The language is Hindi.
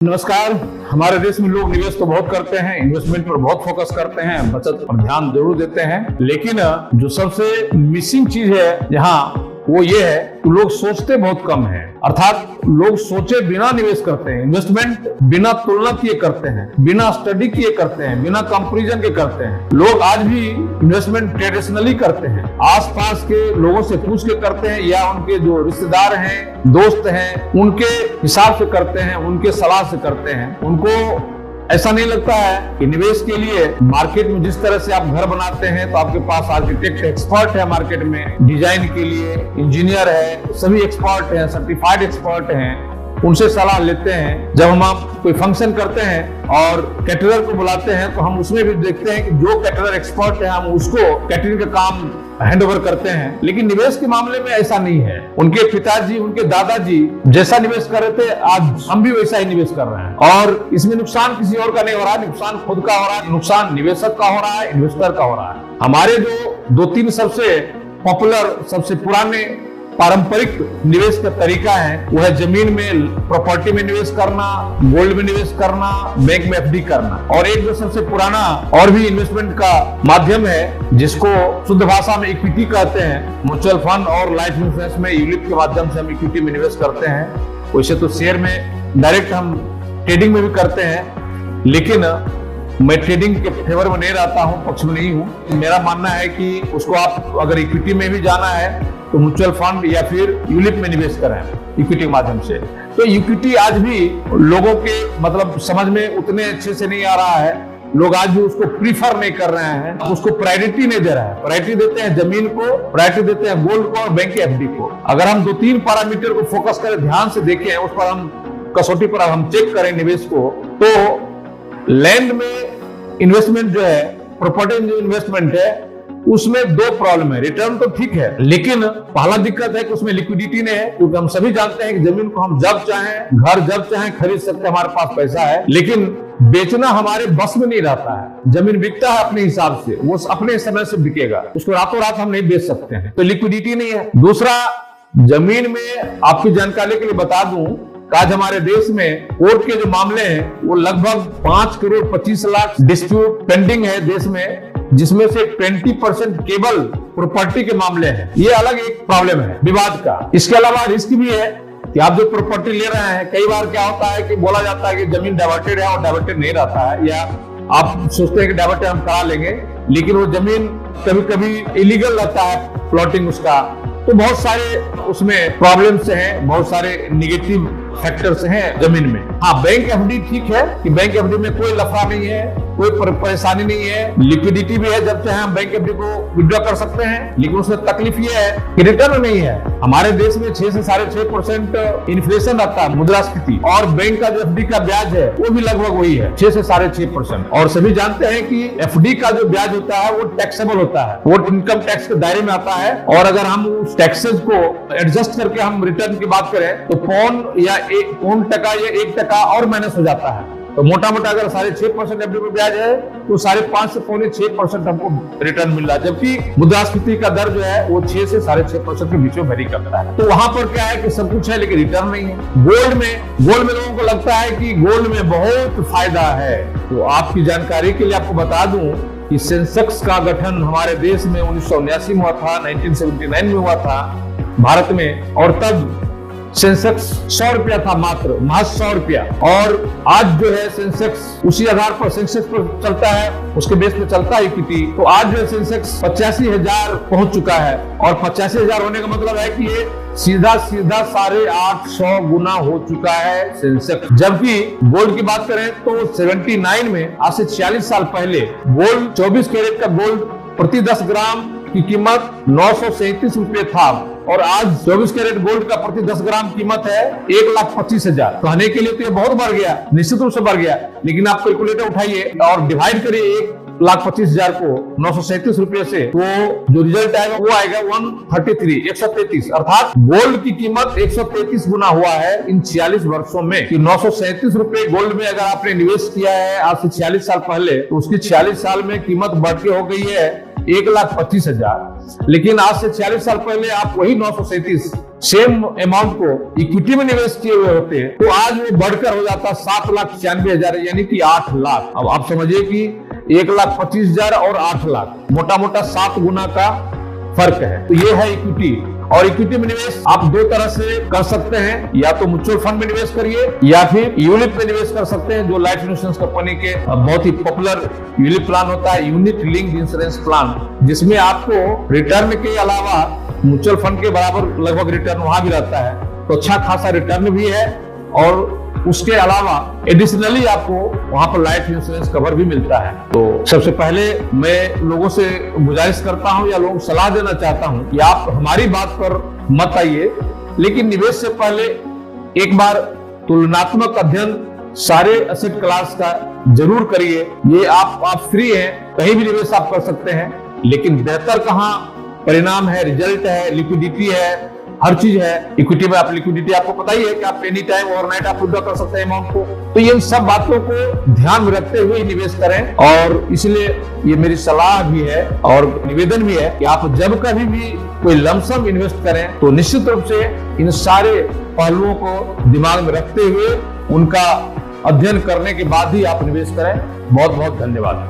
नमस्कार। हमारे देश में लोग निवेश तो बहुत करते हैं, इन्वेस्टमेंट पर बहुत फोकस करते हैं, बचत पर ध्यान जरूर देते हैं, लेकिन जो सबसे मिसिंग चीज है यहाँ वो ये है कि लोग सोचते बहुत कम हैं। अर्थात लोग सोचे बिना निवेश करते हैं, इन्वेस्टमेंट बिना तुलना किए करते हैं, बिना स्टडी किए करते हैं, बिना कंपैरिजन के करते हैं। लोग आज भी इन्वेस्टमेंट ट्रेडिशनली करते हैं, आसपास के लोगों से पूछ के करते हैं या उनके जो रिश्तेदार हैं, दोस्त हैं, उनके हिसाब से करते हैं, उनके सलाह से करते हैं। उनको ऐसा नहीं लगता है कि निवेश के लिए मार्केट में जिस तरह से आप घर बनाते हैं तो आपके पास आर्किटेक्ट एक्सपर्ट है, मार्केट में डिजाइन के लिए इंजीनियर है, सभी एक्सपर्ट हैं, सर्टिफाइड एक्सपर्ट हैं, उनसे सलाह लेते हैं। जब हम कोई फंक्शन करते हैं और कैटरर को बुलाते हैं तो हम उसमें भी देखते हैं कि जो कैटरर एक्सपर्ट है हम उसको कैटरिंग का काम हैंड ओवर करते हैं। लेकिन निवेश के मामले में ऐसा नहीं है। उनके पिताजी, उनके दादाजी जैसा निवेश कर रहे थे, आज हम भी वैसा ही निवेश कर रहे हैं और इसमें नुकसान किसी और का नहीं हो रहा है, नुकसान खुद का हो रहा है, नुकसान निवेशक का हो रहा है, इन्वेस्टर का हो रहा है। हमारे जो 2-3 सबसे पॉपुलर, सबसे पुराने पारंपरिक निवेश का तरीका है वो है जमीन में, प्रॉपर्टी में निवेश करना, गोल्ड में निवेश करना, बैंक में एफडी करना। और एक जो सबसे पुराना और भी इन्वेस्टमेंट का माध्यम है जिसको शुद्ध भाषा में इक्विटी कहते हैं, म्यूचुअल फंड और लाइफ इंश्योरेंस में यूलिप के माध्यम से हम इक्विटी में निवेश करते हैं। वैसे तो शेयर में डायरेक्ट हम ट्रेडिंग में भी करते हैं, लेकिन मैं ट्रेडिंग के फेवर में नहीं रहता हूं, पक्ष में नहीं हूं। मेरा मानना है कि उसको आप अगर इक्विटी में भी जाना है तो म्यूचुअल फंड या फिर यूलिप में निवेश करें इक्विटी के माध्यम से। तो इक्विटी आज भी लोगों के मतलब समझ में उतने अच्छे से नहीं आ रहा है। लोग आज भी उसको प्रीफर नहीं कर रहे हैं, उसको प्रायोरिटी नहीं दे रहे हैं। प्रायोरिटी देते हैं जमीन को, प्रायोरिटी देते हैं गोल्ड को और बैंक के एफडी को। अगर हम 2-3 पैरामीटर को फोकस करें, ध्यान से देखें, उस पर हम कसौटी पर हम चेक करें निवेश को, तो लैंड में इन्वेस्टमेंट जो है, प्रॉपर्टी जो इन्वेस्टमेंट है, उसमें 2 प्रॉब्लम है। रिटर्न तो ठीक है, लेकिन पहला दिक्कत है कि उसमें लिक्विडिटी नहीं है, क्योंकि हम सभी जानते हैं कि जमीन को हम जब चाहें, घर जब चाहें खरीद सकते हैं, हमारे पास पैसा है, लेकिन बेचना हमारे बस में नहीं रहता है। जमीन बिकता है अपने हिसाब से, वो अपने समय से बिकेगा, उसको रातों रात हम नहीं बेच सकते हैं, तो लिक्विडिटी नहीं है। दूसरा, जमीन में आपकी जानकारी के लिए बता दूं, आज हमारे देश में कोर्ट के जो मामले हैं वो लगभग 5 करोड़ 25 लाख डिस्प्यूट पेंडिंग है देश में, जिसमें से 20% केवल प्रॉपर्टी के मामले हैं। ये अलग एक प्रॉब्लम है विवाद का। इसके अलावा रिस्क भी है कि आप जो प्रॉपर्टी ले रहे हैं, कई बार क्या होता है कि बोला जाता है कि जमीन डाइवर्टेड है और डाइवर्टेड नहीं रहता है, या आप सोचते हैं कि डाइवर्टेड हम करा लेंगे, लेकिन वो जमीन कभी कभी इलीगल रहता है प्लॉटिंग उसका। तो बहुत सारे उसमें प्रॉब्लम्स हैं, बहुत सारे निगेटिव फैक्टर्स हैं जमीन में। हाँ, बैंक एफडी ठीक है कि बैंक एफडी में कोई लफड़ा नहीं है, कोई परेशानी नहीं है, लिक्विडिटी भी है, जब चाहे हम बैंक एफडी को विड्रॉ कर सकते हैं, लेकिन उसमें तकलीफ ये है कि रिटर्न नहीं है। हमारे देश में 6 से 6.5% इन्फ्लेशन रहता है, मुद्रास्फीति, और बैंक का जो एफडी का ब्याज है वो भी लगभग वही है, 6 से 6.5%। और सभी जानते हैं कि एफडी का जो ब्याज होता है वो टैक्सेबल होता है, वो इनकम टैक्स के दायरे में आता है। और अगर हम उस टैक्सेस को एडजस्ट करके हम रिटर्न की बात करें तो पौन या 1% या 1% और माइनस हो जाता है। तो मोटा मोटा अगर 6.5% एफडी में ब्याज है तो 5.5 से 6.25% हमको रिटर्न मिल रहा है, जबकि मुद्रास्फीति का दर जो है वो 6 से 6.5% के बीच में वेरी करता है। तो वहां पर क्या है कि सब कुछ है लेकिन रिटर्न नहीं है। गोल्ड में लोगों को लगता है कि गोल्ड में बहुत फायदा है। तो आपकी जानकारी के लिए आपको बता दूं कि सेंसेक्स का गठन हमारे देश में 1979 में हुआ था, 1979 में हुआ था भारत में, और तब सेंसेक्स 100 रुपया था, महज 100 रुपया। और आज जो है सेंसेक्स उसी आधार पर सेंसेक्स पर चलता है, उसके बेस पे चलता है इक्विटी। तो आज जो है सेंसेक्स 85,000 पहुंच चुका है, और 85,000 होने का मतलब है कि ये सीधा 850 गुना हो चुका है सेंसेक्स। जबकि गोल्ड की बात करें तो 79 में, आज से 46 साल पहले, गोल्ड 24 कैरेट का गोल्ड प्रति 10 ग्राम की कीमत 937 रुपये था, और आज 24 कैरेट गोल्ड का प्रति 10 ग्राम कीमत है 1,25,000। कहने के लिए तो ये बहुत बढ़ गया, निश्चित रूप से बढ़ गया, लेकिन आप कैलकुलेटर उठाइए और डिवाइड करिए 1,25,000 को 937 रुपये से, तो जो रिजल्ट आएगा वो आएगा 133, अर्थात गोल्ड की कीमत 133 गुना हुआ है इन 46 वर्षों में। कि 937 रुपये गोल्ड में अगर आपने निवेश किया है आज से 46 साल पहले, तो उसकी 46 साल में कीमत बढ़ के हो गई है 1,25,000। लेकिन आज से 46 साल पहले आप वही 937 सेम अमाउंट को इक्विटी में निवेश किए हुए होते हैं तो आज वो बढ़कर हो जाता 7,96,000 यानी कि 8 लाख। अब आप समझिए कि 1,25,000 और 8 लाख मोटा मोटा 7 गुना का फर्क है। तो ये है इक्विटी। और इक्विटी में निवेश आप दो तरह से कर सकते हैं, या तो म्यूचुअल फंड में निवेश करिए या फिर यूनिट में निवेश कर सकते हैं, जो लाइफ इंश्योरेंस कंपनी के बहुत ही पॉपुलर यूनिट प्लान होता है, यूनिट लिंक्ड इंश्योरेंस प्लान, जिसमें आपको रिटर्न के अलावा म्यूचुअल फंड के बराबर लगभग रिटर्न वहां भी रहता है, तो अच्छा खासा रिटर्न भी है और उसके अलावा एडिशनली आपको वहां पर लाइफ इंश्योरेंस कवर भी मिलता है। तो सबसे पहले मैं लोगों से गुजारिश करता हूं या लोगों को सलाह देना चाहता हूं कि आप हमारी बात पर मत आइए, लेकिन निवेश से पहले एक बार तुलनात्मक अध्ययन सारे एसेट क्लास का जरूर करिए। ये आप फ्री हैं, कहीं भी निवेश आप कर सकते हैं, लेकिन बेहतर कहाँ परिणाम है, रिजल्ट है, लिक्विडिटी है, हर चीज है। इक्विटी में आप लिक्विडिटी आपको पता ही है कि आप एनी टाइम ओवरनाइट आप विड्रॉ कर सकते हैं अमाउंट को। तो ये सब बातों को ध्यान में रखते हुए निवेश करें, और इसलिए ये मेरी सलाह भी है और निवेदन भी है कि आप जब कभी भी कोई लमसम इन्वेस्ट करें तो निश्चित रूप से इन सारे पहलुओं को दिमाग में रखते हुए उनका अध्ययन करने के बाद ही आप निवेश करें। बहुत बहुत धन्यवाद।